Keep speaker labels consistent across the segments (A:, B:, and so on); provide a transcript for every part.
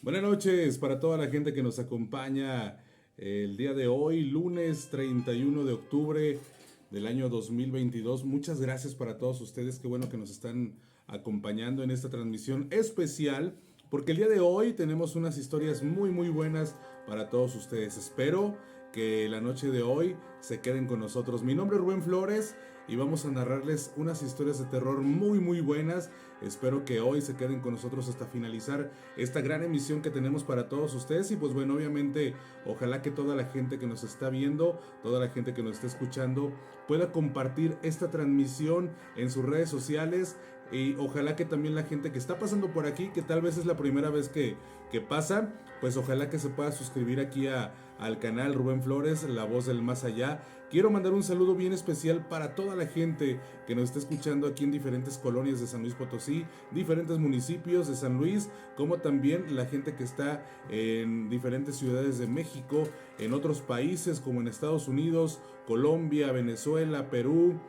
A: Buenas noches para toda la gente que nos acompaña el día de hoy, lunes 31 de octubre del año 2022. Muchas gracias para todos ustedes, qué bueno que nos están acompañando en esta transmisión especial, porque el día de hoy tenemos unas historias muy buenas para todos ustedes. Espero que la noche de hoy se queden con nosotros. Mi nombre es Rubén Flores y vamos a narrarles unas historias de terror muy buenas. Espero que hoy se queden con nosotros hasta finalizar esta gran emisión que tenemos para todos ustedes. Y pues bueno, obviamente, ojalá que toda la gente que nos está viendo, toda la gente que nos está escuchando, pueda compartir esta transmisión en sus redes sociales. Y ojalá que también la gente que está pasando por aquí, que tal vez es la primera vez que pasa, pues ojalá que se pueda suscribir aquí al canal Rubén Flores, la voz del más allá. Quiero mandar un saludo bien especial para toda la gente que nos está escuchando aquí en diferentes colonias de San Luis Potosí, diferentes municipios de San Luis, como también la gente que está en diferentes ciudades de México, en otros países como en Estados Unidos, Colombia, Venezuela, Perú,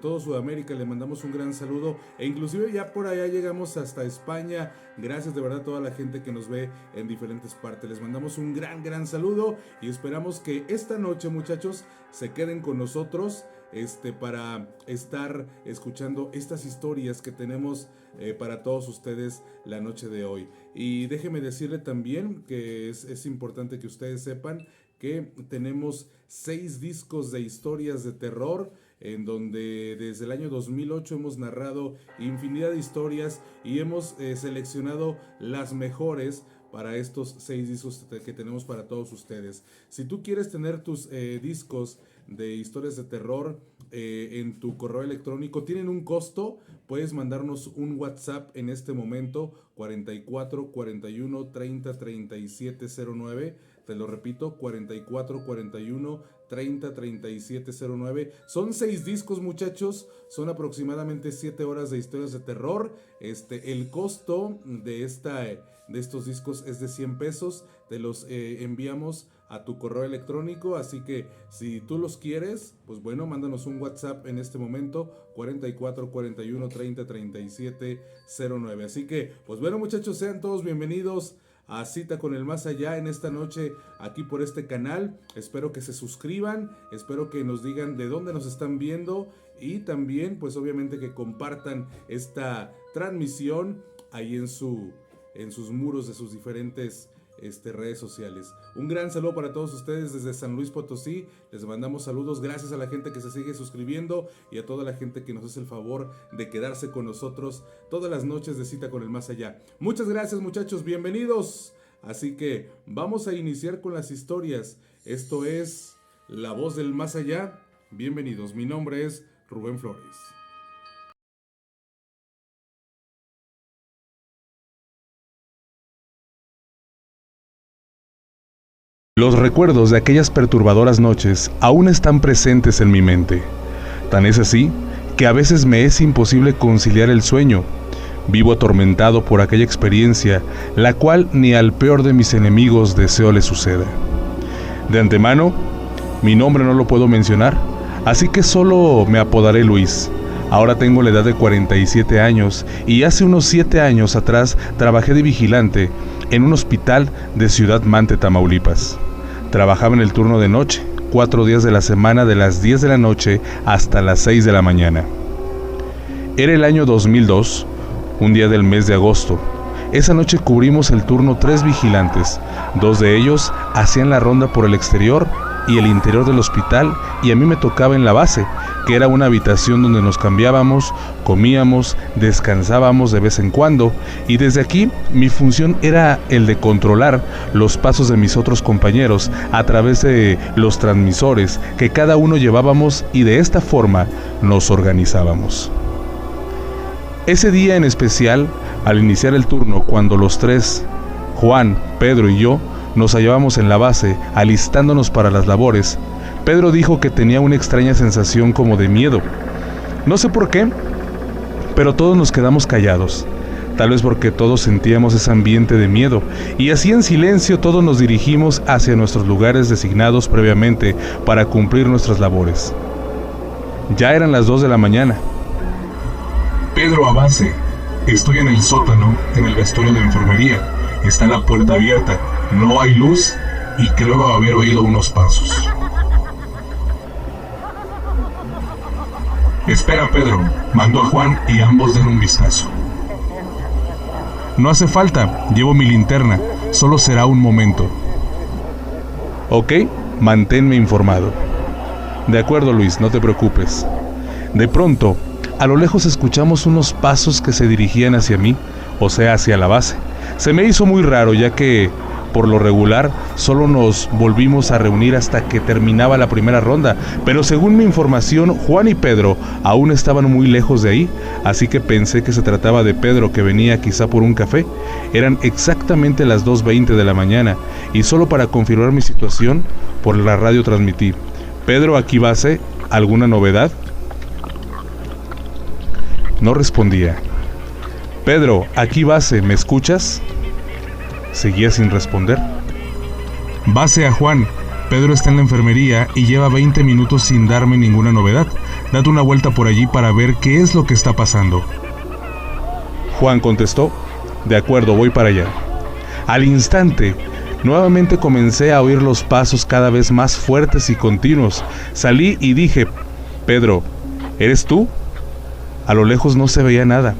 A: todo Sudamérica. Le mandamos un gran saludo e inclusive ya por allá llegamos hasta España. Gracias de verdad a toda la gente que nos ve en diferentes partes. Les mandamos un gran saludo y esperamos que esta noche, muchachos, se queden con nosotros para estar escuchando estas historias que tenemos para todos ustedes la noche de hoy. Y déjeme decirle también que es importante que ustedes sepan que tenemos 6 discos de historias de terror, en donde desde el año 2008 hemos narrado infinidad de historias y hemos seleccionado las mejores para estos 6 discos que tenemos para todos ustedes. Si tú quieres tener tus discos de historias de terror en tu correo electrónico, tienen un costo. Puedes mandarnos un WhatsApp en este momento, 44 41 30 37 09. Te lo repito, 44 41 30 37 09. Son 6 discos, muchachos. Son aproximadamente 7 horas de historias de terror. El costo de estos discos es de 100 pesos. Te los enviamos a tu correo electrónico. Así que si tú los quieres, pues bueno, mándanos un WhatsApp en este momento, 44 41 30 37 09. Así que, pues bueno, muchachos, sean todos bienvenidos a Cita con el Más Allá en esta noche aquí por este canal. Espero que se suscriban, espero que nos digan de dónde nos están viendo y también pues obviamente que compartan esta transmisión ahí en sus muros de sus diferentes redes sociales. Un gran saludo para todos ustedes desde San Luis Potosí. Les mandamos saludos, gracias a la gente que se sigue suscribiendo y a toda la gente que nos hace el favor de quedarse con nosotros todas las noches de Cita con el Más Allá. Muchas gracias, muchachos, bienvenidos. Así que vamos a iniciar con las historias. Esto es La Voz del Más Allá. Bienvenidos, mi nombre es Rubén Flores.
B: Los recuerdos de aquellas perturbadoras noches aún están presentes en mi mente. Tan es así que a veces me es imposible conciliar el sueño. Vivo atormentado por aquella experiencia, la cual ni al peor de mis enemigos deseo le suceda. De antemano, mi nombre no lo puedo mencionar, así que solo me apodaré Luis. Ahora tengo la edad de 47 años y hace unos 7 años atrás trabajé de vigilante en un hospital de Ciudad Mante, Tamaulipas. Trabajaba en el turno de noche, 4 días de la semana, de las 10 de la noche hasta las 6 de la mañana. Era el año 2002, un día del mes de agosto. Esa noche cubrimos el turno 3 vigilantes. 2 de ellos hacían la ronda por el exterior y el interior del hospital, y a mí me tocaba en la base, que era una habitación donde nos cambiábamos, comíamos, descansábamos de vez en cuando, y desde aquí mi función era el de controlar los pasos de mis otros compañeros a través de los transmisores que cada uno llevábamos, y de esta forma nos organizábamos. Ese día en especial, al iniciar el turno, cuando los 3, Juan, Pedro y yo, nos hallábamos en la base, alistándonos para las labores, Pedro dijo que tenía una extraña sensación como de miedo. No sé por qué, pero todos nos quedamos callados, tal vez porque todos sentíamos ese ambiente de miedo, y así en silencio todos nos dirigimos hacia nuestros lugares designados previamente para cumplir nuestras labores. Ya eran las 2 de la mañana.
C: Pedro, avance. Estoy en el sótano, en el vestuario de enfermería,
B: Está la puerta abierta, no hay luz y creo haber oído unos pasos. Espera, Pedro, mandó a Juan y ambos den un vistazo. No hace falta, llevo mi linterna, solo será un momento. Ok, manténme informado. De acuerdo, Luis, no te preocupes. De pronto, a lo lejos escuchamos unos pasos que se dirigían hacia mí, o sea, hacia la base. Se me hizo muy raro, ya que, por lo regular, solo nos volvimos a reunir hasta que terminaba la primera ronda, pero según mi información, Juan y Pedro aún estaban muy lejos de ahí, así que pensé que se trataba de Pedro, que venía quizá por un café. Eran exactamente las 2:20 de la mañana, y solo para confirmar mi situación, por la radio transmití: Pedro, aquí base, ¿alguna novedad? No respondía. Pedro, aquí base, ¿me escuchas? Seguía sin responder. Base a Juan, Pedro está en la enfermería y lleva 20 minutos sin darme ninguna novedad. Date una vuelta por allí para ver qué es lo que está pasando. Juan contestó: de acuerdo, voy para allá. Al instante, nuevamente comencé a oír los pasos cada vez más fuertes y continuos. Salí y dije: Pedro, ¿eres tú? A lo lejos no se veía nada,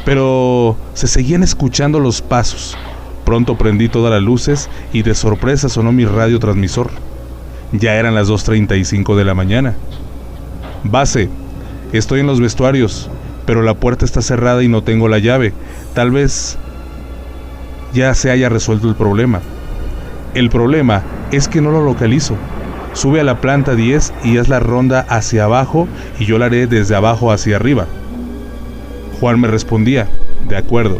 B: pero se seguían escuchando los pasos. Pronto prendí todas las luces y de sorpresa sonó mi radiotransmisor. Ya eran las 2:35 de la mañana. Base, estoy en los vestuarios, pero la puerta está cerrada y no tengo la llave. Tal vez ya se haya resuelto el problema. El problema es que no lo localizo. Sube a la planta 10 y haz la ronda hacia abajo y yo la haré desde abajo hacia arriba. Juan me respondía: de acuerdo.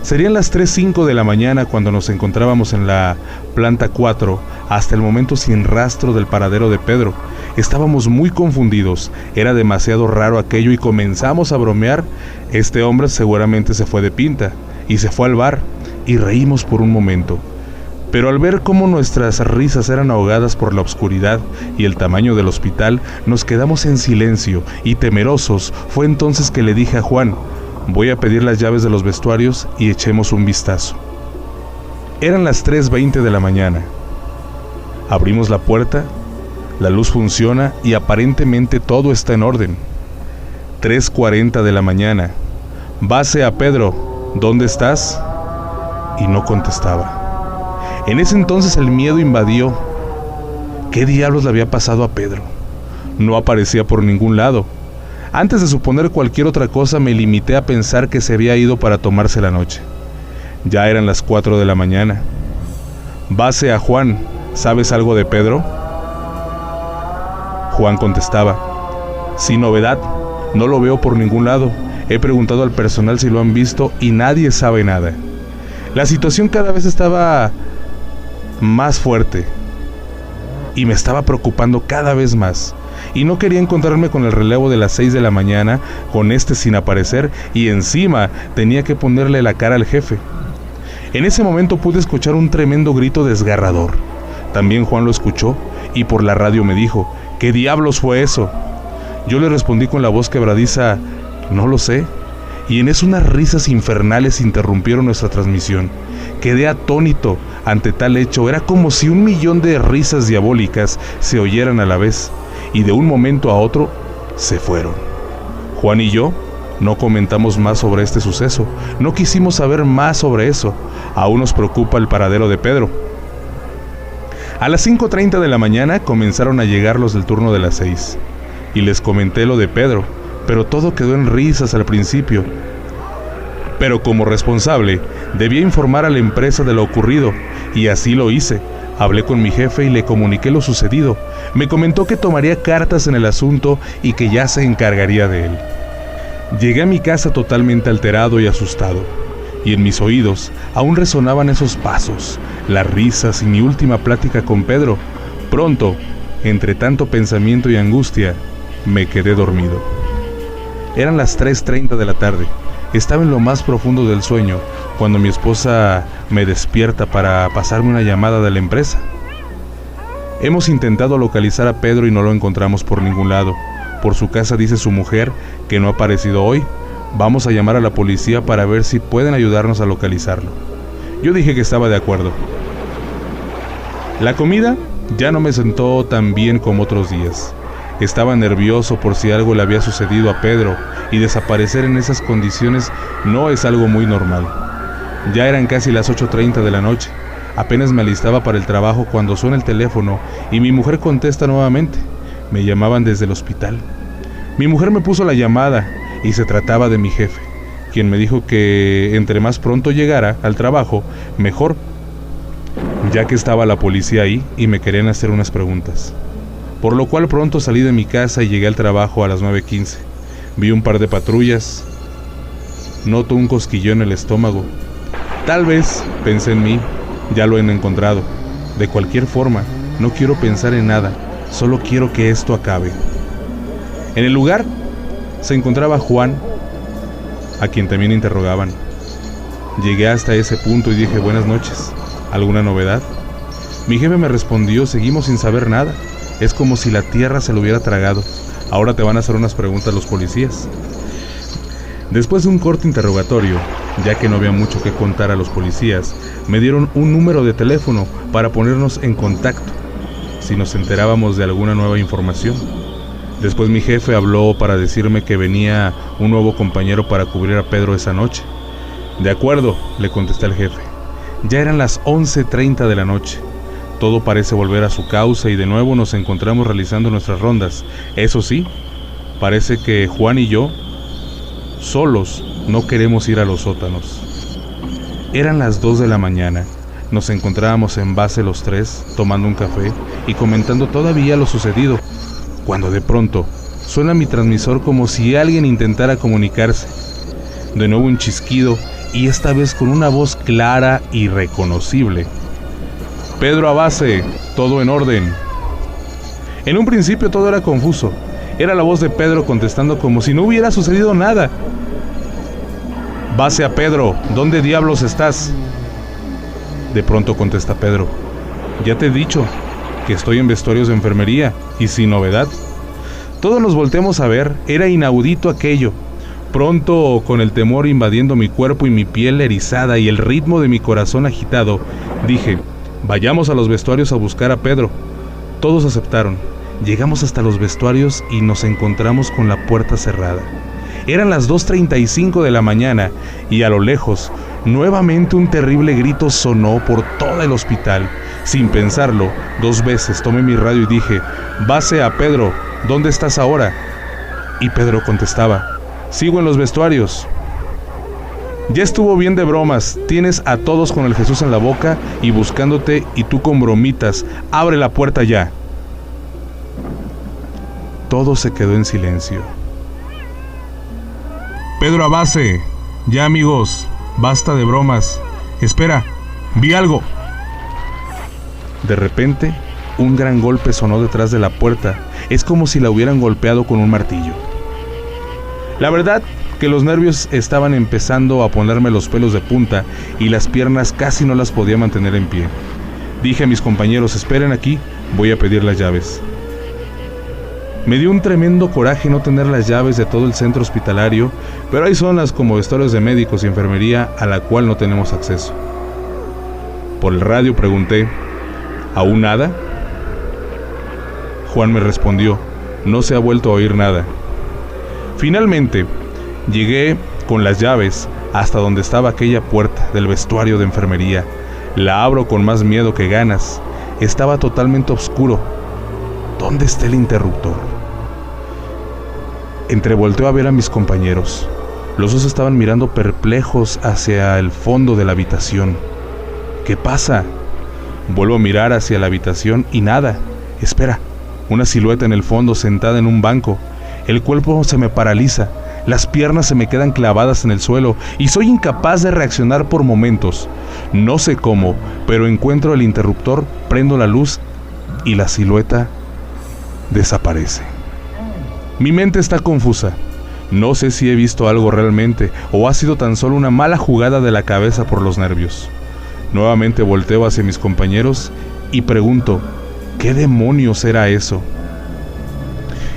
B: Serían las 3:05 de la mañana cuando nos encontrábamos en la planta 4, hasta el momento sin rastro del paradero de Pedro. Estábamos muy confundidos, era demasiado raro aquello y comenzamos a bromear. Este hombre seguramente se fue de pinta y se fue al bar, y reímos por un momento. Pero al ver cómo nuestras risas eran ahogadas por la oscuridad y el tamaño del hospital, nos quedamos en silencio y temerosos. Fue entonces que le dije a Juan: voy a pedir las llaves de los vestuarios y echemos un vistazo. Eran las 3:20 de la mañana. Abrimos la puerta, la luz funciona y aparentemente todo está en orden. 3:40 de la mañana. Base a Pedro, ¿dónde estás? Y no contestaba. En ese entonces el miedo invadió. ¿Qué diablos le había pasado a Pedro? No aparecía por ningún lado. Antes de suponer cualquier otra cosa, me limité a pensar que se había ido para tomarse la noche. Ya eran las 4 de la mañana. Base a Juan, ¿sabes algo de Pedro? Juan contestaba: sin novedad, no lo veo por ningún lado. He preguntado al personal si lo han visto y nadie sabe nada. La situación cada vez estaba más fuerte y me estaba preocupando cada vez más. Y no quería encontrarme con el relevo de las 6 de la mañana, con este sin aparecer, y encima tenía que ponerle la cara al jefe. En ese momento pude escuchar un tremendo grito desgarrador. También Juan lo escuchó y por la radio me dijo: ¿qué diablos fue eso? Yo le respondí con la voz quebradiza: no lo sé. Y en eso unas risas infernales interrumpieron nuestra transmisión. Quedé atónito ante tal hecho. Era como si 1.000.000 de risas diabólicas se oyeran a la vez, y de un momento a otro se fueron. Juan y yo no comentamos más sobre este suceso. No quisimos saber más sobre eso. Aún nos preocupa el paradero de Pedro. A las 5:30 de la mañana comenzaron a llegar los del turno de las 6, y les comenté lo de Pedro, pero todo quedó en risas al principio. Pero como responsable, debía informar a la empresa de lo ocurrido, y así lo hice. Hablé con mi jefe y le comuniqué lo sucedido. Me comentó que tomaría cartas en el asunto y que ya se encargaría de él. Llegué a mi casa totalmente alterado y asustado, y en mis oídos aún resonaban esos pasos, las risas y mi última plática con Pedro. Pronto, entre tanto pensamiento y angustia, me quedé dormido. Eran las 3:30 de la tarde. Estaba en lo más profundo del sueño cuando mi esposa me despierta para pasarme una llamada de la empresa. Hemos intentado localizar a Pedro y no lo encontramos por ningún lado. Por su casa dice su mujer que no ha aparecido hoy. Vamos a llamar a la policía para ver si pueden ayudarnos a localizarlo. Yo dije que estaba de acuerdo. La comida ya no me sentó tan bien como otros días. Estaba nervioso por si algo le había sucedido a Pedro, y desaparecer en esas condiciones no es algo muy normal. Ya eran casi las 8:30 de la noche. Apenas me alistaba para el trabajo cuando suena el teléfono y mi mujer contesta nuevamente. Me llamaban desde el hospital. Mi mujer me puso la llamada y se trataba de mi jefe, quien me dijo que entre más pronto llegara al trabajo, mejor, ya que estaba la policía ahí y me querían hacer unas preguntas. Por lo cual pronto salí de mi casa y llegué al trabajo a las 9:15. Vi un par de patrullas. Noto un cosquilleo en el estómago. Tal vez, pensé en mí, ya lo han encontrado. De cualquier forma, no quiero pensar en nada, solo quiero que esto acabe. En el lugar se encontraba Juan, a quien también interrogaban. Llegué hasta ese punto y dije: buenas noches, ¿alguna novedad? Mi jefe me respondió: seguimos sin saber nada, es como si la tierra se lo hubiera tragado. Ahora te van a hacer unas preguntas los policías. Después de un corto interrogatorio, ya que no había mucho que contar a los policías, me dieron un número de teléfono para ponernos en contacto si nos enterábamos de alguna nueva información. Después mi jefe habló para decirme que venía un nuevo compañero para cubrir a Pedro esa noche. De acuerdo, le contesté al jefe. Ya eran las 11:30 de la noche. Todo parece volver a su cauce y de nuevo nos encontramos realizando nuestras rondas. Eso sí, parece que Juan y yo, solos, no queremos ir a los sótanos. Eran las 2 de la mañana. Nos encontrábamos en base los tres, tomando un café y comentando todavía lo sucedido, cuando de pronto suena mi transmisor como si alguien intentara comunicarse. De nuevo un chisquido y esta vez con una voz clara y reconocible. Pedro a base, todo en orden. En un principio todo era confuso. Era la voz de Pedro contestando como si no hubiera sucedido nada. Base a Pedro, ¿dónde diablos estás? De pronto contesta Pedro: ya te he dicho que estoy en vestuarios de enfermería y sin novedad. Todos nos volteamos a ver, era inaudito aquello. Pronto, con el temor invadiendo mi cuerpo y mi piel erizada y el ritmo de mi corazón agitado, dije: vayamos a los vestuarios a buscar a Pedro. Todos aceptaron. Llegamos hasta los vestuarios y nos encontramos con la puerta cerrada. Eran las 2:35 de la mañana y a lo lejos, nuevamente un terrible grito sonó por todo el hospital. Sin pensarlo, 2 veces tomé mi radio y dije: base a Pedro, ¿dónde estás ahora? Y Pedro contestaba: sigo en los vestuarios. Ya estuvo bien de bromas, tienes a todos con el Jesús en la boca y buscándote y tú con bromitas, abre la puerta ya. Todo se quedó en silencio. Pedro a base, ya amigos, basta de bromas. Espera, vi algo. De repente, un gran golpe sonó detrás de la puerta, es como si la hubieran golpeado con un martillo. La verdad que los nervios estaban empezando a ponerme los pelos de punta y las piernas casi no las podía mantener en pie. Dije a mis compañeros: esperen aquí, voy a pedir las llaves. Me dio un tremendo coraje no tener las llaves de todo el centro hospitalario, pero hay zonas como vestuarios de médicos y enfermería a la cual no tenemos acceso. Por el radio pregunté: ¿aún nada? Juan me respondió: no se ha vuelto a oír nada. Finalmente, llegué con las llaves hasta donde estaba aquella puerta del vestuario de enfermería. La abro con más miedo que ganas. Estaba totalmente oscuro. ¿Dónde está el interruptor? Entrevolteo a ver a mis compañeros. Los dos estaban mirando perplejos hacia el fondo de la habitación. ¿Qué pasa? Vuelvo a mirar hacia la habitación y nada. Espera, una silueta en el fondo sentada en un banco. El cuerpo se me paraliza. Las piernas se me quedan clavadas en el suelo y soy incapaz de reaccionar por momentos. No sé cómo, pero encuentro el interruptor, prendo la luz y la silueta desaparece. Mi mente está confusa. No sé si he visto algo realmente o ha sido tan solo una mala jugada de la cabeza por los nervios. Nuevamente volteo hacia mis compañeros y pregunto: ¿qué demonios era eso?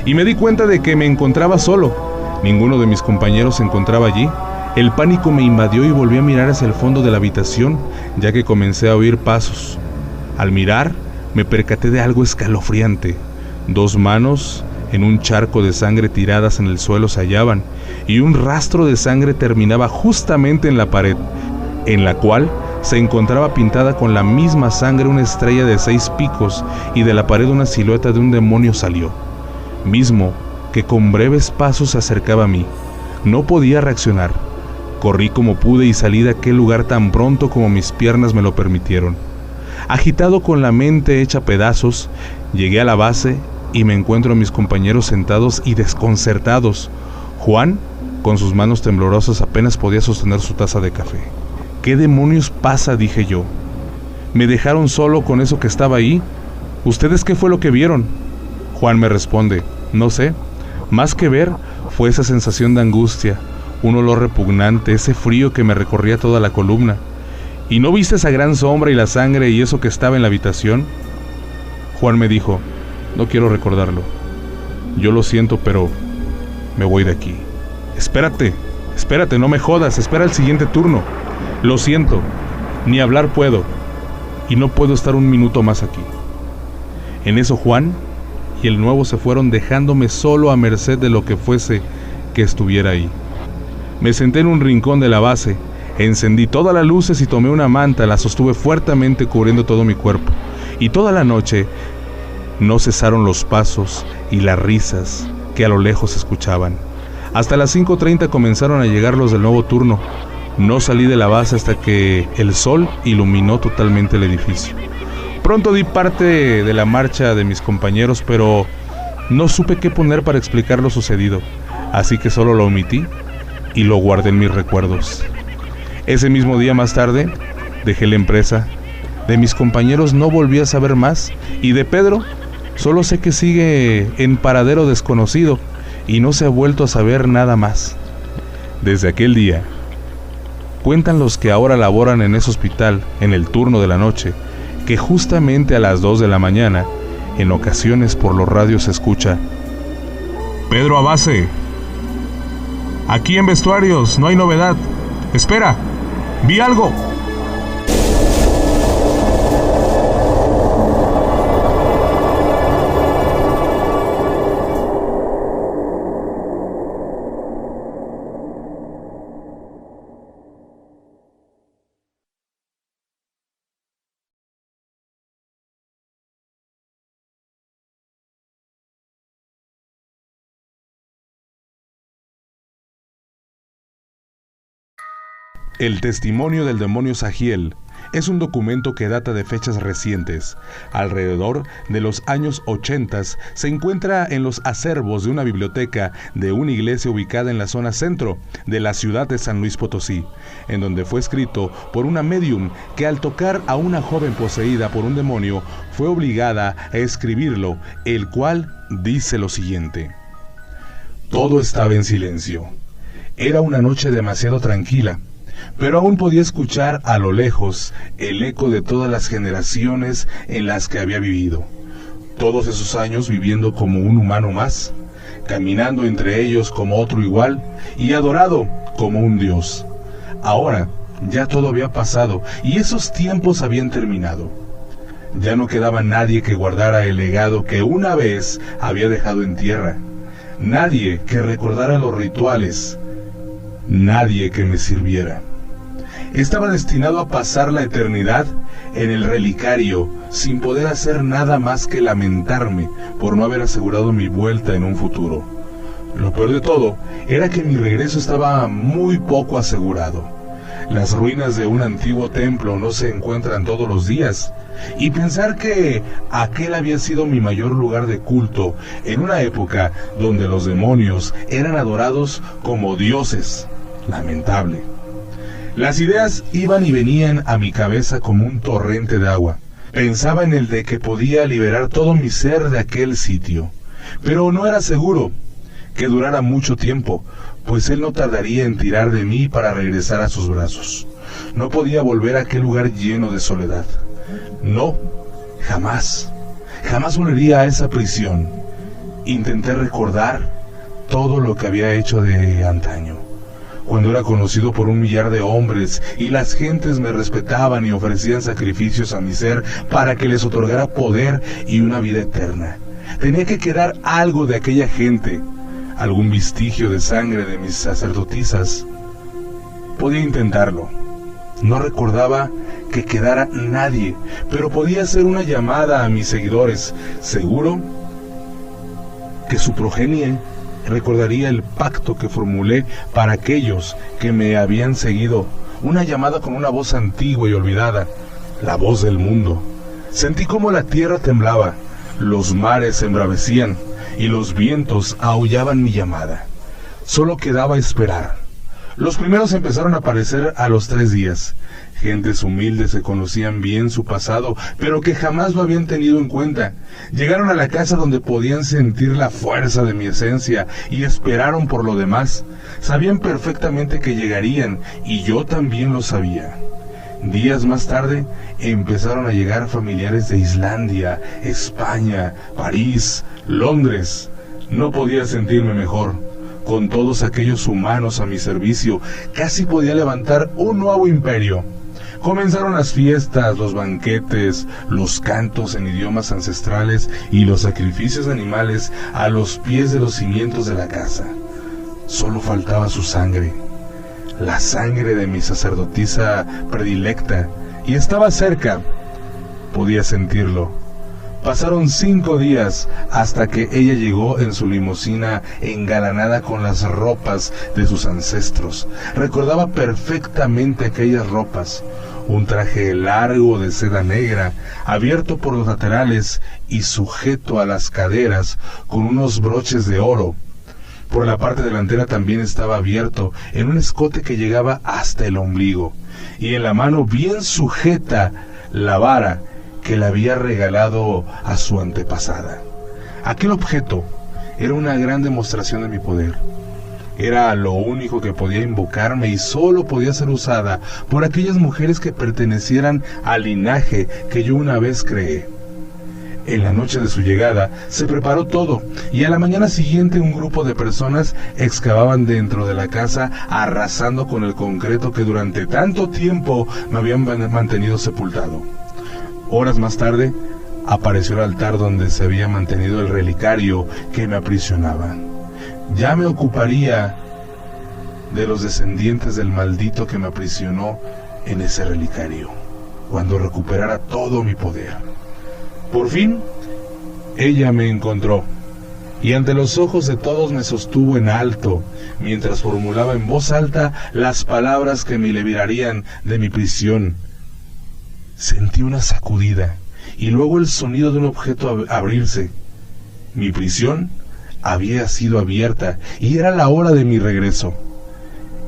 B: Y me di cuenta de que me encontraba solo. Ninguno de mis compañeros se encontraba allí. El pánico me invadió y volví a mirar hacia el fondo de la habitación, ya que comencé a oír pasos. Al mirar, me percaté de algo escalofriante. 2 manos en un charco de sangre tiradas en el suelo se hallaban, y un rastro de sangre terminaba justamente en la pared, en la cual se encontraba pintada con la misma sangre una estrella de 6 picos, y de la pared una silueta de un demonio salió, mismo que con breves pasos se acercaba a mí. No podía reaccionar. Corrí como pude y salí de aquel lugar tan pronto como mis piernas me lo permitieron. Agitado con la mente hecha pedazos, llegué a la base y me encuentro a mis compañeros sentados y desconcertados. Juan, con sus manos temblorosas, apenas podía sostener su taza de café. ¿Qué demonios pasa?, dije yo. ¿Me dejaron solo con eso que estaba ahí? ¿Ustedes qué fue lo que vieron? Juan me responde: no sé. Más que ver, fue esa sensación de angustia, un olor repugnante, ese frío que me recorría toda la columna. ¿Y no viste esa gran sombra y la sangre y eso que estaba en la habitación? Juan me dijo: no quiero recordarlo. Yo lo siento, pero me voy de aquí. Espérate, no me jodas, espera el siguiente turno. Lo siento, ni hablar puedo, y no puedo estar un minuto más aquí. En eso Juan y el nuevo se fueron, dejándome solo a merced de lo que fuese que estuviera ahí. Me senté en un rincón de la base, encendí todas las luces y tomé una manta, la sostuve fuertemente cubriendo todo mi cuerpo, y toda la noche no cesaron los pasos y las risas que a lo lejos se escuchaban. Hasta las 5:30 comenzaron a llegar los del nuevo turno. No salí de la base hasta que el sol iluminó totalmente el edificio. Pronto di parte de la marcha de mis compañeros, pero no supe qué poner para explicar lo sucedido, así que solo lo omití y lo guardé en mis recuerdos. Ese mismo día, más tarde, dejé la empresa. De mis compañeros no volví a saber más, y de Pedro solo sé que sigue en paradero desconocido y no se ha vuelto a saber nada más. Desde aquel día, cuentan los que ahora laboran en ese hospital en el turno de la noche, que justamente a las 2 de la mañana, en ocasiones por los radios se escucha: Pedro a base. Aquí en vestuarios no hay novedad. Espera, vi algo. El testimonio del demonio Sagiel es un documento que data de fechas recientes. Alrededor de los años 80 se encuentra en los acervos de una biblioteca de una iglesia ubicada en la zona centro de la ciudad de San Luis Potosí, en donde fue escrito por una medium que al tocar a una joven poseída por un demonio fue obligada a escribirlo, el cual dice lo siguiente: todo estaba en silencio. Era una noche demasiado tranquila, pero aún podía escuchar a lo lejos el eco de todas las generaciones en las que había vivido. Todos esos años viviendo como un humano más, caminando entre ellos como otro igual y adorado como un dios. Ahora ya todo había pasado y esos tiempos habían terminado. Ya no quedaba nadie que guardara el legado que una vez había dejado en tierra. Nadie que recordara los rituales. Nadie que me sirviera. Estaba destinado a pasar la eternidad en el relicario sin poder hacer nada más que lamentarme por no haber asegurado mi vuelta en un futuro. Lo peor de todo era que mi regreso estaba muy poco asegurado. Las ruinas de un antiguo templo no se encuentran todos los días, y pensar que aquel había sido mi mayor lugar de culto en una época donde los demonios eran adorados como dioses. Lamentable. Las ideas iban y venían a mi cabeza como un torrente de agua. Pensaba en el de que podía liberar todo mi ser de aquel sitio, pero no era seguro que durara mucho tiempo, pues él no tardaría en tirar de mí para regresar a sus brazos. No podía volver a aquel lugar lleno de soledad. No, jamás volvería a esa prisión. Intenté recordar todo lo que había hecho de antaño. cuando era conocido por 1,000,000 de hombres y las gentes me respetaban y ofrecían sacrificios a mi ser para que les otorgara poder y una vida eterna. Tenía que quedar algo de aquella gente, algún vestigio de sangre de mis sacerdotisas. Podía intentarlo. No recordaba que quedara nadie, pero podía hacer una llamada a mis seguidores. Seguro que su progenie recordaría el pacto que formulé para aquellos que me habían seguido. Una llamada con una voz antigua y olvidada, la voz del mundo. Sentí como la tierra temblaba, los mares se embravecían y los vientos aullaban mi llamada. Solo quedaba esperar. Los primeros empezaron a aparecer a los 3 días. Gentes humildes que conocían bien su pasado, pero que jamás lo habían tenido en cuenta. Llegaron a la casa donde podían sentir la fuerza de mi esencia y esperaron por lo demás. Sabían perfectamente que llegarían y yo también lo sabía. Días más tarde empezaron a llegar familiares de Islandia, España, París, Londres. No podía sentirme mejor. Con todos aquellos humanos a mi servicio, casi podía levantar un nuevo imperio. Comenzaron las fiestas, los banquetes, los cantos en idiomas ancestrales y los sacrificios de animales a los pies de los cimientos de la casa. Solo faltaba su sangre, la sangre de mi sacerdotisa predilecta, y estaba cerca. Podía sentirlo. Pasaron 5 días hasta que ella llegó en su limusina engalanada con las ropas de sus ancestros. Recordaba perfectamente aquellas ropas. Un traje largo de seda negra, abierto por los laterales y sujeto a las caderas con unos broches de oro. Por la parte delantera también estaba abierto en un escote que llegaba hasta el ombligo, y en la mano bien sujeta la vara que le había regalado a su antepasada. Aquel objeto era una gran demostración de mi poder. Era lo único que podía invocarme y solo podía ser usada por aquellas mujeres que pertenecieran al linaje que yo una vez creé. En la noche de su llegada se preparó todo y a la mañana siguiente un grupo de personas excavaban dentro de la casa, arrasando con el concreto que durante tanto tiempo me habían mantenido sepultado. Horas más tarde, apareció el altar donde se había mantenido el relicario que me aprisionaba. Ya me ocuparía de los descendientes del maldito que me aprisionó en ese relicario, cuando recuperara todo mi poder. Por fin, ella me encontró, y ante los ojos de todos me sostuvo en alto, mientras formulaba en voz alta las palabras que me liberarían de mi prisión. Sentí una sacudida y luego el sonido de un objeto abrirse. Mi prisión había sido abierta y era la hora de mi regreso.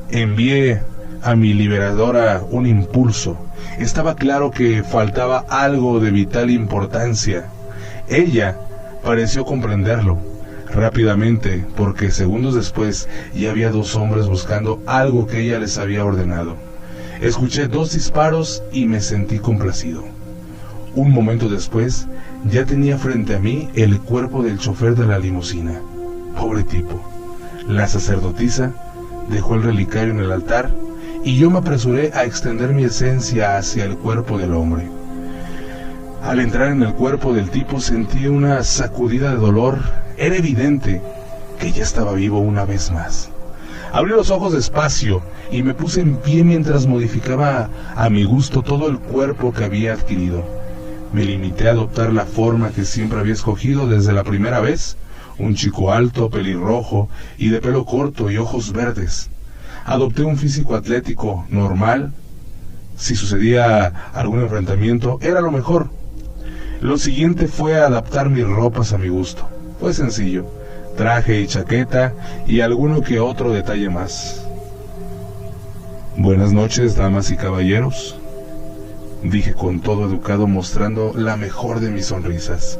B: Envié a mi liberadora un impulso. Estaba claro que faltaba algo de vital importancia. Ella pareció comprenderlo rápidamente, porque segundos después ya había 2 hombres buscando algo que ella les había ordenado. Escuché 2 disparos y me sentí complacido. Un momento después, ya tenía frente a mí el cuerpo del chofer de la limusina. Pobre tipo. La sacerdotisa dejó el relicario en el altar y yo me apresuré a extender mi esencia hacia el cuerpo del hombre. Al entrar en el cuerpo del tipo sentí una sacudida de dolor. Era evidente que ya estaba vivo una vez más. Abrí los ojos despacio y me puse en pie mientras modificaba a mi gusto todo el cuerpo que había adquirido. Me limité a adoptar la forma que siempre había escogido desde la primera vez, un chico alto, pelirrojo y de pelo corto y ojos verdes. Adopté un físico atlético normal. Si sucedía algún enfrentamiento, era lo mejor. Lo siguiente fue adaptar mis ropas a mi gusto. Fue sencillo. Traje y chaqueta y alguno que otro detalle más. Buenas noches, damas y caballeros, dije con todo educado, mostrando la mejor de mis sonrisas.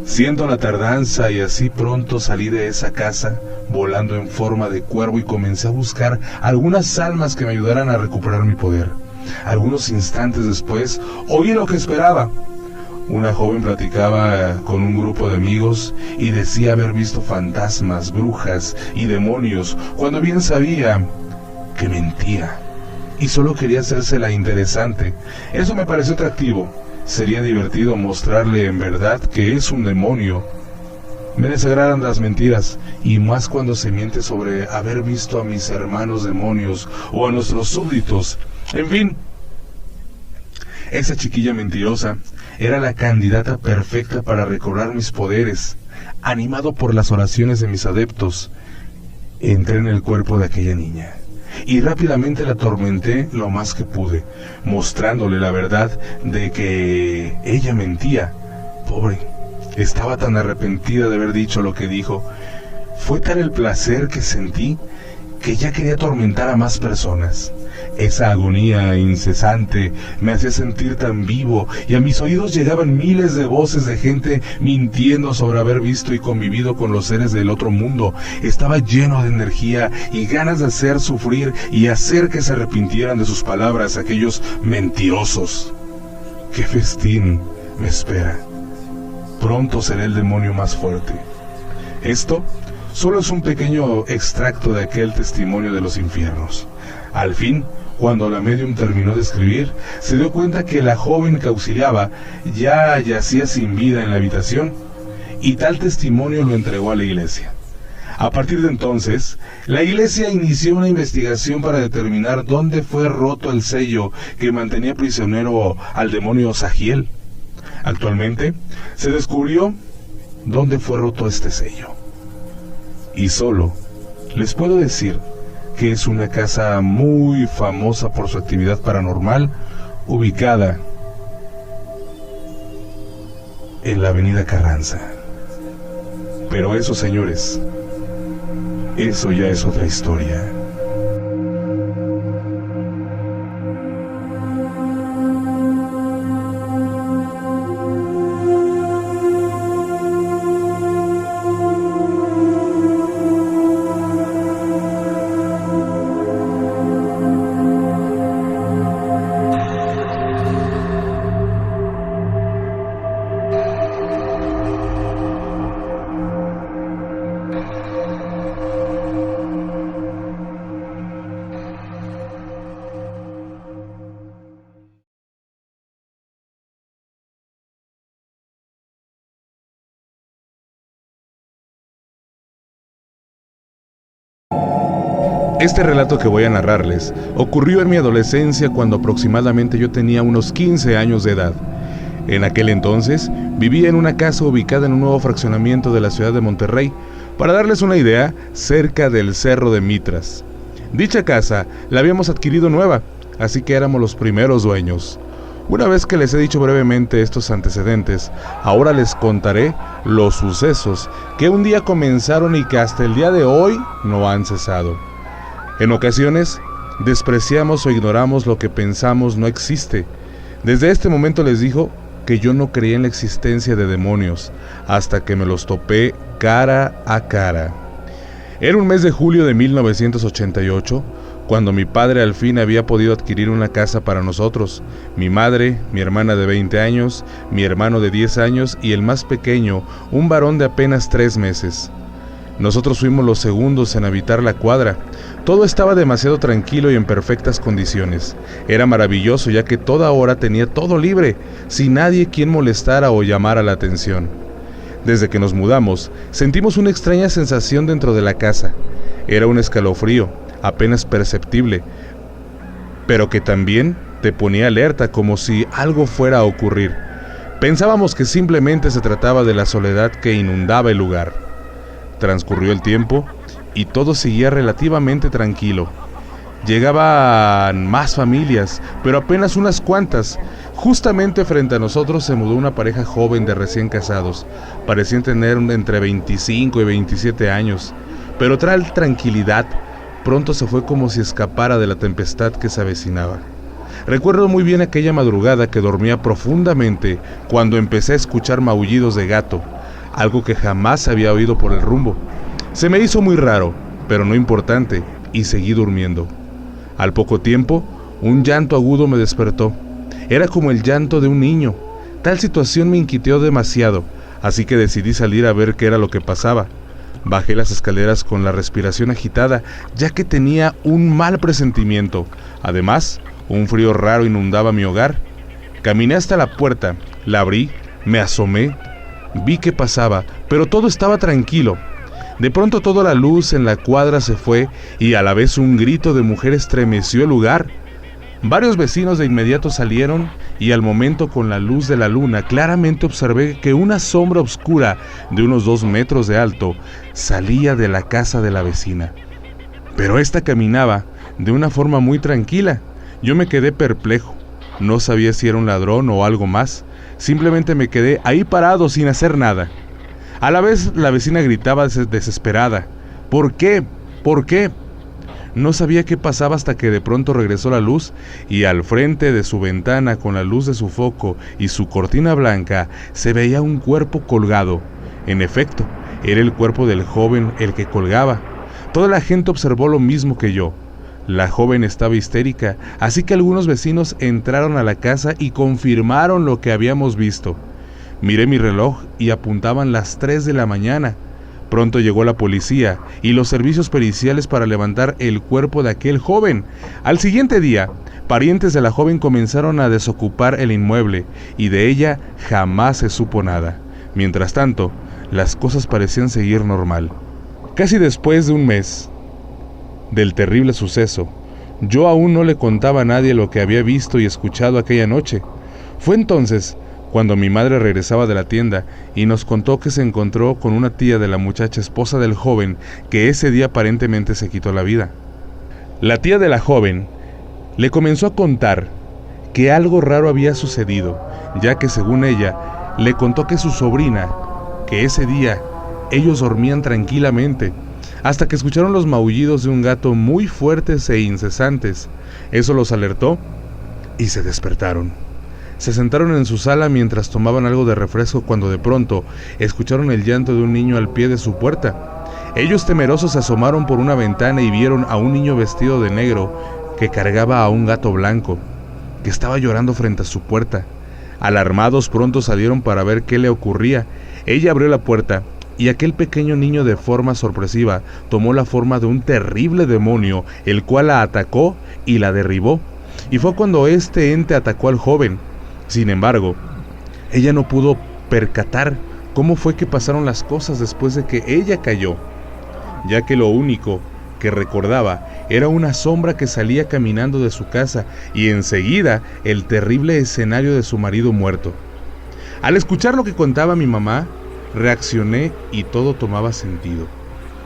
B: Siento la tardanza y así pronto salí de esa casa, volando en forma de cuervo, y comencé a buscar algunas almas que me ayudaran a recuperar mi poder. Algunos instantes después, oí lo que esperaba. Una joven platicaba con un grupo de amigos y decía haber visto fantasmas, brujas y demonios, cuando bien sabía que mentía y solo quería hacerse la interesante. Eso me pareció atractivo. Sería divertido mostrarle en verdad que es un demonio. Me desagradan las mentiras, y más cuando se miente sobre haber visto a mis hermanos demonios o a nuestros súbditos. En fin, esa chiquilla mentirosa era la candidata perfecta para recobrar mis poderes. Animado por las oraciones de mis adeptos, entré en el cuerpo de aquella niña y rápidamente la atormenté lo más que pude, mostrándole la verdad de que ella mentía. Pobre, estaba tan arrepentida de haber dicho lo que dijo. Fue tal el placer que sentí que ya quería atormentar a más personas. Esa agonía incesante me hacía sentir tan vivo, y a mis oídos llegaban miles de voces de gente mintiendo sobre haber visto y convivido con los seres del otro mundo. Estaba lleno de energía y ganas de hacer sufrir y hacer que se arrepintieran de sus palabras aquellos mentirosos. ¡Qué festín me espera! Pronto seré el demonio más fuerte. Esto solo es un pequeño extracto de aquel testimonio de los infiernos. Al fin, cuando la médium terminó de escribir, se dio cuenta que la joven que auxiliaba ya yacía sin vida en la habitación, y tal testimonio lo entregó a la iglesia. A partir de entonces, la iglesia inició una investigación para determinar dónde fue roto el sello que mantenía prisionero al demonio Sagiel. Actualmente, se descubrió dónde fue roto este sello. Y solo les puedo decir que es una casa muy famosa por su actividad paranormal, ubicada en la avenida Carranza. Pero eso, señores, eso ya es otra historia. Este relato que voy a narrarles ocurrió en mi adolescencia, cuando aproximadamente yo tenía unos 15 años de edad. En aquel entonces vivía en una casa ubicada en un nuevo fraccionamiento de la ciudad de Monterrey, para darles una idea, cerca del Cerro de Mitras. Dicha casa la habíamos adquirido nueva, así que éramos los primeros dueños. Una vez que les he dicho brevemente estos antecedentes, ahora les contaré los sucesos que un día comenzaron y que hasta el día de hoy no han cesado. En ocasiones, despreciamos o ignoramos lo que pensamos no existe. Desde este momento les digo que yo no creía en la existencia de demonios, hasta que me los topé cara a cara. Era un mes de julio de 1988, cuando mi padre al fin había podido adquirir una casa para nosotros, mi madre, mi hermana de 20 años, mi hermano de 10 años y el más pequeño, un varón de apenas 3 meses. Nosotros fuimos los segundos en habitar la cuadra. Todo estaba demasiado tranquilo y en perfectas condiciones. Era maravilloso, ya que toda hora tenía todo libre, sin nadie quien molestara o llamara la atención. Desde que nos mudamos, sentimos una extraña sensación dentro de la casa. Era un escalofrío, apenas perceptible, pero que también te ponía alerta, como si algo fuera a ocurrir. Pensábamos que simplemente se trataba de la soledad que inundaba el lugar. Transcurrió el tiempo y todo seguía relativamente tranquilo. Llegaban más familias, pero apenas unas cuantas. Justamente frente a nosotros se mudó una pareja joven de recién casados. Parecían tener entre 25 y 27 años, pero tal tranquilidad pronto se fue como si escapara de la tempestad que se avecinaba. Recuerdo muy bien aquella madrugada que dormía profundamente cuando empecé a escuchar maullidos de gato, algo que jamás había oído por el rumbo. Se me hizo muy raro, pero no importante, y seguí durmiendo. Al poco tiempo, un llanto agudo me despertó. Era como el llanto de un niño. Tal situación me inquietó demasiado, así que decidí salir a ver qué era lo que pasaba. Bajé las escaleras con la respiración agitada, ya que tenía un mal presentimiento. Además, un frío raro inundaba mi hogar. Caminé hasta la puerta, la abrí, me asomé, vi qué pasaba, pero todo estaba tranquilo. De pronto toda la luz en la cuadra se fue y a la vez un grito de mujer estremeció el lugar. Varios vecinos de inmediato salieron y al momento, con la luz de la luna, claramente observé que una sombra oscura de unos 2 metros de alto salía de la casa de la vecina. Pero esta caminaba de una forma muy tranquila. Yo me quedé perplejo. No sabía si era un ladrón o algo más. Simplemente me quedé ahí parado sin hacer nada. A la vez la vecina gritaba desesperada: ¿Por qué? ¿Por qué? No sabía qué pasaba hasta que de pronto regresó la luz y al frente de su ventana, con la luz de su foco y su cortina blanca, se veía un cuerpo colgado. En efecto, era el cuerpo del joven el que colgaba. Toda la gente observó lo mismo que yo. La joven estaba histérica, así que algunos vecinos entraron a la casa y confirmaron lo que habíamos visto. Miré mi reloj y apuntaban las 3 de la mañana. Pronto llegó la policía y los servicios periciales para levantar el cuerpo de aquel joven. Al siguiente día, parientes de la joven comenzaron a desocupar el inmueble y de ella jamás se supo nada. Mientras tanto, las cosas parecían seguir normal. Casi después de un mes del terrible suceso, yo aún no le contaba a nadie lo que había visto y escuchado aquella noche. Fue entonces cuando mi madre regresaba de la tienda y nos contó que se encontró con una tía de la muchacha esposa del joven que ese día aparentemente se quitó la vida. La tía de la joven le comenzó a contar que algo raro había sucedido, ya que según ella, le contó que su sobrina, que ese día ellos dormían tranquilamente, hasta que escucharon los maullidos de un gato muy fuertes e incesantes. Eso los alertó y se despertaron. Se sentaron en su sala mientras tomaban algo de refresco cuando de pronto escucharon el llanto de un niño al pie de su puerta. Ellos, temerosos, se asomaron por una ventana y vieron a un niño vestido de negro que cargaba a un gato blanco que estaba llorando frente a su puerta. Alarmados, pronto salieron para ver qué le ocurría. Ella abrió la puerta y aquel pequeño niño, de forma sorpresiva, tomó la forma de un terrible demonio, el cual la atacó y la derribó. Y fue cuando este ente atacó al joven. Sin embargo, ella no pudo percatar cómo fue que pasaron las cosas después de que ella cayó, ya que lo único que recordaba era una sombra que salía caminando de su casa y enseguida el terrible escenario de su marido muerto. Al escuchar lo que contaba mi mamá, reaccioné y todo tomaba sentido.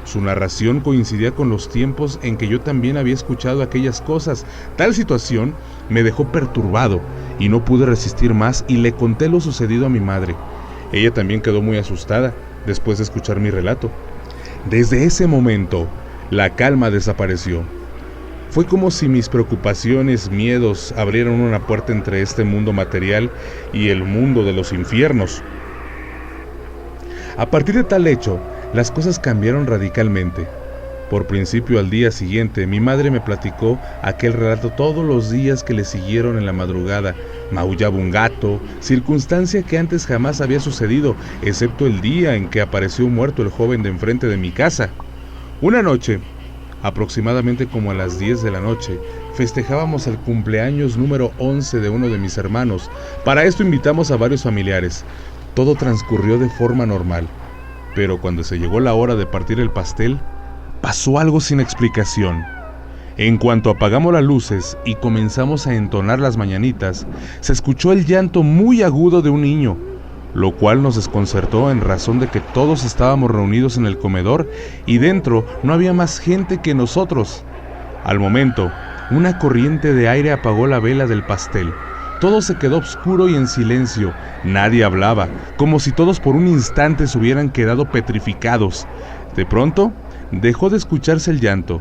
B: Su narración coincidía con los tiempos en que yo también había escuchado aquellas cosas. Tal situación me dejó perturbado y no pude resistir más y le conté lo sucedido a mi madre. Ella también quedó muy asustada después de escuchar mi relato. Desde ese momento, la calma desapareció. Fue como si mis preocupaciones, miedos, abrieran una puerta entre este mundo material y el mundo de los infiernos. A partir de tal hecho, las cosas cambiaron radicalmente. Por principio, al día siguiente, mi madre me platicó aquel relato todos los días que le siguieron en la madrugada. Maullaba un gato, circunstancia que antes jamás había sucedido, excepto el día en que apareció muerto el joven de enfrente de mi casa. Una noche, aproximadamente como a las 10 de la noche, festejábamos el cumpleaños número 11 de uno de mis hermanos. Para esto invitamos a varios familiares. Todo transcurrió de forma normal. Pero cuando se llegó la hora de partir el pastel, pasó algo sin explicación. En cuanto apagamos las luces y comenzamos a entonar las mañanitas, se escuchó el llanto muy agudo de un niño, lo cual nos desconcertó en razón de que todos estábamos reunidos en el comedor y dentro no había más gente que nosotros. Al momento, una corriente de aire apagó la vela del pastel. Todo se quedó oscuro y en silencio. Nadie hablaba, como si todos por un instante se hubieran quedado petrificados. De pronto, dejó de escucharse el llanto.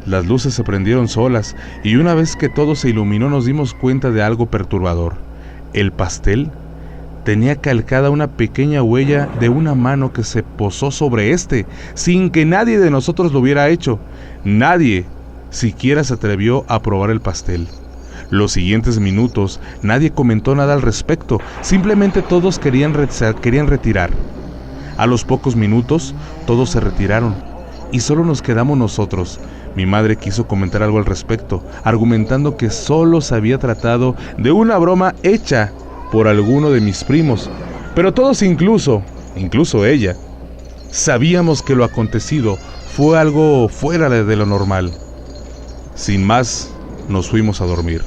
B: Las luces se prendieron solas y una vez que todo se iluminó nos dimos cuenta de algo perturbador. El pastel tenía calcada una pequeña huella de una mano que se posó sobre este, sin que nadie de nosotros lo hubiera hecho. Nadie siquiera se atrevió a probar el pastel. Los siguientes minutos nadie comentó nada al respecto, simplemente todos querían retirar. A los pocos minutos, todos se retiraron y solo nos quedamos nosotros. Mi madre quiso comentar algo al respecto, argumentando que solo se había tratado de una broma hecha por alguno de mis primos, pero todos, incluso ella, sabíamos que lo acontecido fue algo fuera de lo normal. Sin más, nos fuimos a dormir.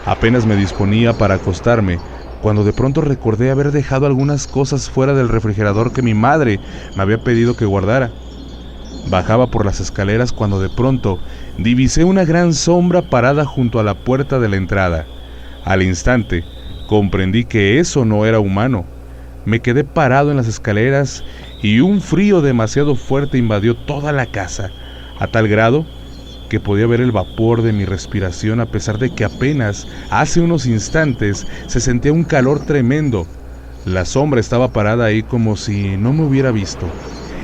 B: Apenas me disponía para acostarme, cuando de pronto recordé haber dejado algunas cosas fuera del refrigerador que mi madre me había pedido que guardara. Bajaba por las escaleras cuando de pronto divisé una gran sombra parada junto a la puerta de la entrada. Al instante, comprendí que eso no era humano. Me quedé parado en las escaleras y un frío demasiado fuerte invadió toda la casa, a tal grado que podía ver el vapor de mi respiración a pesar de que apenas hace unos instantes se sentía un calor tremendo. La sombra estaba parada ahí como si no me hubiera visto.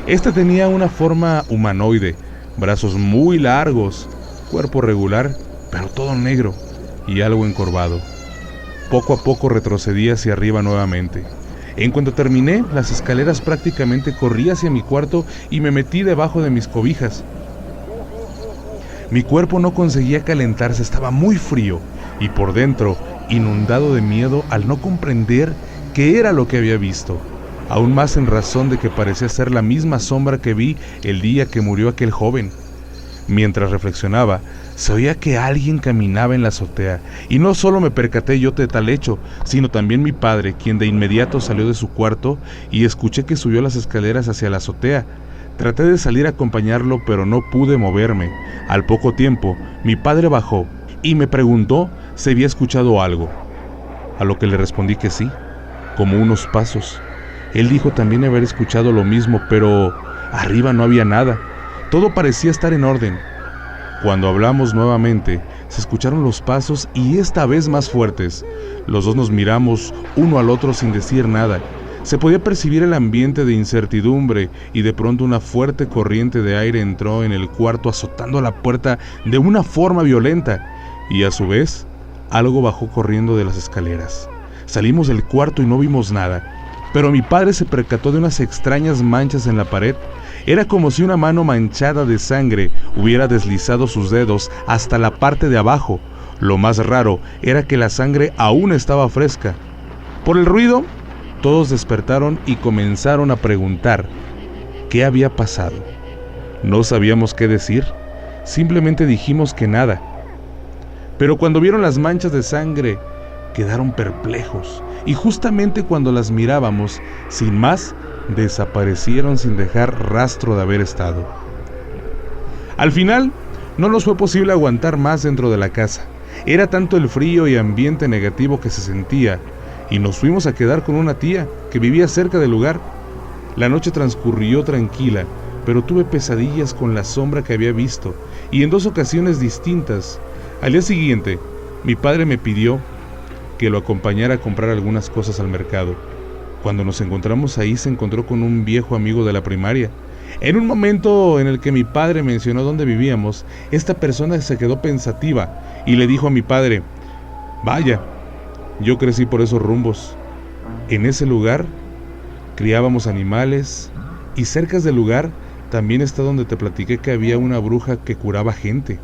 B: Esta tenía una forma humanoide, brazos muy largos, cuerpo regular, pero todo negro y algo encorvado. Poco a poco retrocedí hacia arriba nuevamente. En cuanto terminé las escaleras prácticamente corrí hacia mi cuarto y me metí debajo de mis cobijas. Mi cuerpo no conseguía calentarse, estaba muy frío y por dentro inundado de miedo al no comprender qué era lo que había visto, aún más en razón de que parecía ser la misma sombra que vi el día que murió aquel joven. Mientras reflexionaba, se oía que alguien caminaba en la azotea, y no solo me percaté yo de tal hecho, sino también mi padre, quien de inmediato salió de su cuarto y escuché que subió las escaleras hacia la azotea. Traté de salir a acompañarlo, pero no pude moverme. Al poco tiempo, mi padre bajó y me preguntó si había escuchado algo, a lo que le respondí que sí, como unos pasos. Él dijo también haber escuchado lo mismo, pero arriba no había nada. Todo parecía estar en orden. Cuando hablamos nuevamente, se escucharon los pasos y esta vez más fuertes. Los dos nos miramos uno al otro sin decir nada. Se podía percibir el ambiente de incertidumbre y de pronto una fuerte corriente de aire entró en el cuarto azotando la puerta de una forma violenta y a su vez algo bajó corriendo de las escaleras. Salimos del cuarto y no vimos nada, pero mi padre se percató de unas extrañas manchas en la pared. Era como si una mano manchada de sangre hubiera deslizado sus dedos hasta la parte de abajo. Lo más raro era que la sangre aún estaba fresca. Por el ruido, todos despertaron y comenzaron a preguntar qué había pasado. No sabíamos qué decir, simplemente dijimos que nada. Pero cuando vieron las manchas de sangre, quedaron perplejos, y justamente cuando las mirábamos, sin más, desaparecieron sin dejar rastro de haber estado. Al final, no nos fue posible aguantar más dentro de la casa. Era tanto el frío y ambiente negativo que se sentía, y nos fuimos a quedar con una tía que vivía cerca del lugar. La noche transcurrió tranquila, pero tuve pesadillas con la sombra que había visto, y en 2 ocasiones distintas. Al día siguiente, mi padre me pidió que lo acompañara a comprar algunas cosas al mercado. Cuando nos encontramos ahí, se encontró con un viejo amigo de la primaria. En un momento en el que mi padre mencionó dónde vivíamos, esta persona se quedó pensativa y le dijo a mi padre: «Vaya, yo crecí por esos rumbos. En ese lugar criábamos animales y cerca del lugar también está donde te platiqué que había una bruja que curaba gente».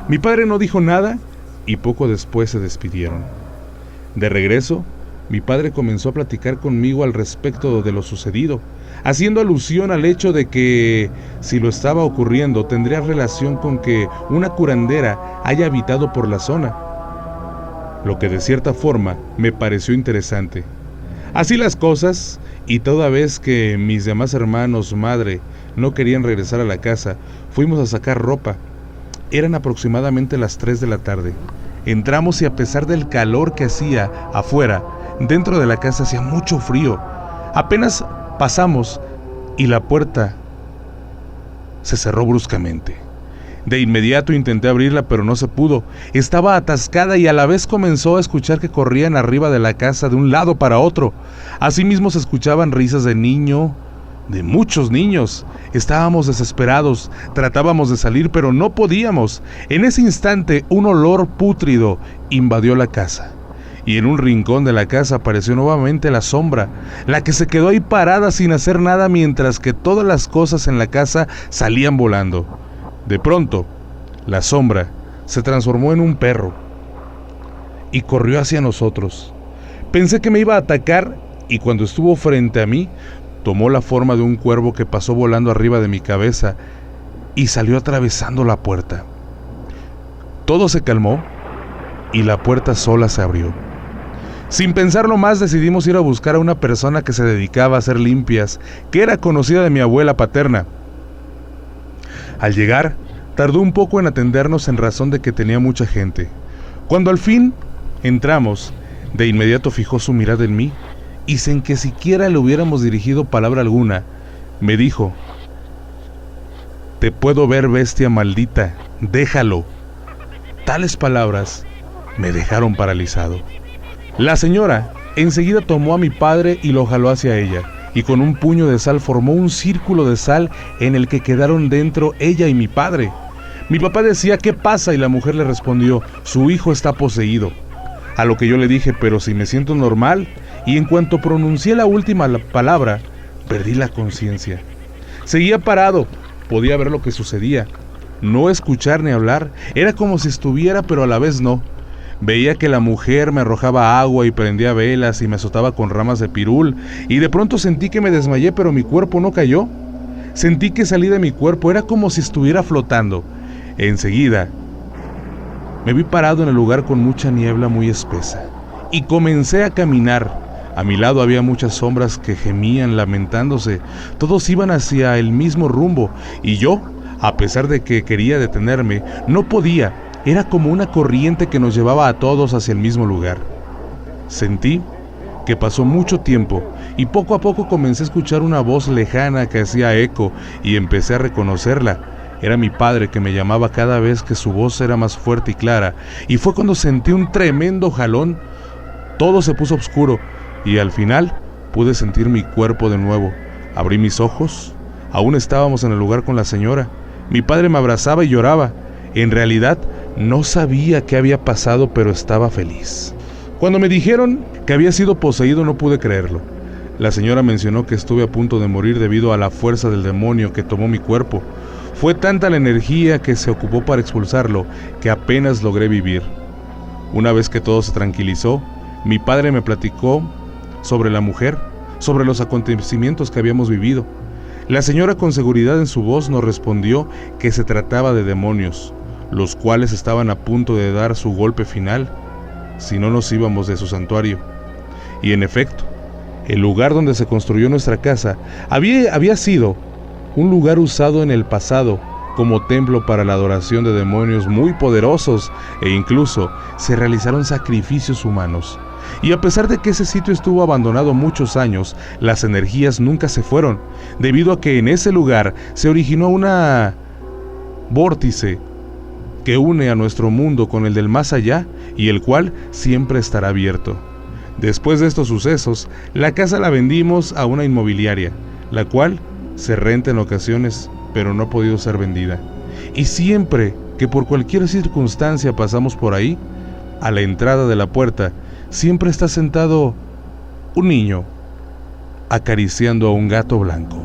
B: Mi padre no dijo nada y poco después se despidieron. De regreso, mi padre comenzó a platicar conmigo al respecto de lo sucedido, haciendo alusión al hecho de que, si lo estaba ocurriendo, tendría relación con que una curandera haya habitado por la zona, lo que de cierta forma me pareció interesante. Así las cosas, y toda vez que mis demás hermanos, madre, no querían regresar a la casa, fuimos a sacar ropa. Eran aproximadamente las 3 de la tarde. Entramos y a pesar del calor que hacía afuera, dentro de la casa hacía mucho frío. Apenas pasamos y la puerta se cerró bruscamente. De inmediato intenté abrirla, pero no se pudo. Estaba atascada y a la vez comenzó a escuchar que corrían arriba de la casa de un lado para otro. Asimismo se escuchaban risas de muchos niños. Estábamos desesperados, tratábamos de salir, pero no podíamos. En ese instante, un olor pútrido invadió la casa. y en un rincón de la casa apareció nuevamente la sombra, la que se quedó ahí parada sin hacer nada mientras que todas las cosas en la casa salían volando. De pronto, la sombra se transformó en un perro y corrió hacia nosotros. Pensé que me iba a atacar y cuando estuvo frente a mí, tomó la forma de un cuervo que pasó volando arriba de mi cabeza y salió atravesando la puerta. Todo se calmó y la puerta sola se abrió. Sin pensarlo más, decidimos ir a buscar a una persona que se dedicaba a hacer limpias, que era conocida de mi abuela paterna. Al llegar, tardó un poco en atendernos en razón de que tenía mucha gente. Cuando al fin entramos, de inmediato fijó su mirada en mí y sin que siquiera le hubiéramos dirigido palabra alguna, me dijo: «Te puedo ver, bestia maldita, déjalo». Tales palabras me dejaron paralizado. La señora enseguida tomó a mi padre y lo jaló hacia ella, y con un puño de sal formó un círculo de sal en el que quedaron dentro ella y mi padre. Mi papá decía: «¿Qué pasa?», y la mujer le respondió: «Su hijo está poseído». A lo que yo le dije: «Pero si me siento normal», y en cuanto pronuncié la última palabra, perdí la conciencia. Seguía parado, podía ver lo que sucedía, no escuchar ni hablar, era como si estuviera pero a la vez no. Veía que la mujer me arrojaba agua y prendía velas y me azotaba con ramas de pirul, y de pronto sentí que me desmayé, pero mi cuerpo no cayó. Sentí que salí de mi cuerpo, era como si estuviera flotando. Enseguida me vi parado en el lugar con mucha niebla muy espesa y comencé a caminar. A mi lado había muchas sombras que gemían lamentándose. Todos iban hacia el mismo rumbo y yo, a pesar de que quería detenerme, no podía. Era como una corriente que nos llevaba a todos hacia el mismo lugar. Sentí que pasó mucho tiempo y poco a poco comencé a escuchar una voz lejana que hacía eco y empecé a reconocerla. Era mi padre que me llamaba cada vez que su voz era más fuerte y clara, y fue cuando sentí un tremendo jalón. Todo se puso oscuro y al final pude sentir mi cuerpo de nuevo. Abrí mis ojos. Aún estábamos en el lugar con la señora. Mi padre me abrazaba y lloraba. En realidad no sabía qué había pasado, pero estaba feliz. Cuando me dijeron que había sido poseído, no pude creerlo. La señora mencionó que estuve a punto de morir debido a la fuerza del demonio que tomó mi cuerpo. Fue tanta la energía que se ocupó para expulsarlo que apenas logré vivir. Una vez que todo se tranquilizó, mi padre me platicó sobre la mujer, sobre los acontecimientos que habíamos vivido. La señora, con seguridad en su voz, nos respondió que se trataba de demonios, los cuales estaban a punto de dar su golpe final si no nos íbamos de su santuario. Y en efecto, el lugar donde se construyó nuestra casa había sido un lugar usado en el pasado como templo para la adoración de demonios muy poderosos, e incluso se realizaron sacrificios humanos. Y a pesar de que ese sitio estuvo abandonado muchos años, las energías nunca se fueron, debido a que en ese lugar se originó una vórtice que une a nuestro mundo con el del más allá y el cual siempre estará abierto. Después de estos sucesos, la casa la vendimos a una inmobiliaria, la cual se renta en ocasiones, pero no ha podido ser vendida. Y siempre que por cualquier circunstancia pasamos por ahí, a la entrada de la puerta, siempre está sentado un niño acariciando a un gato blanco.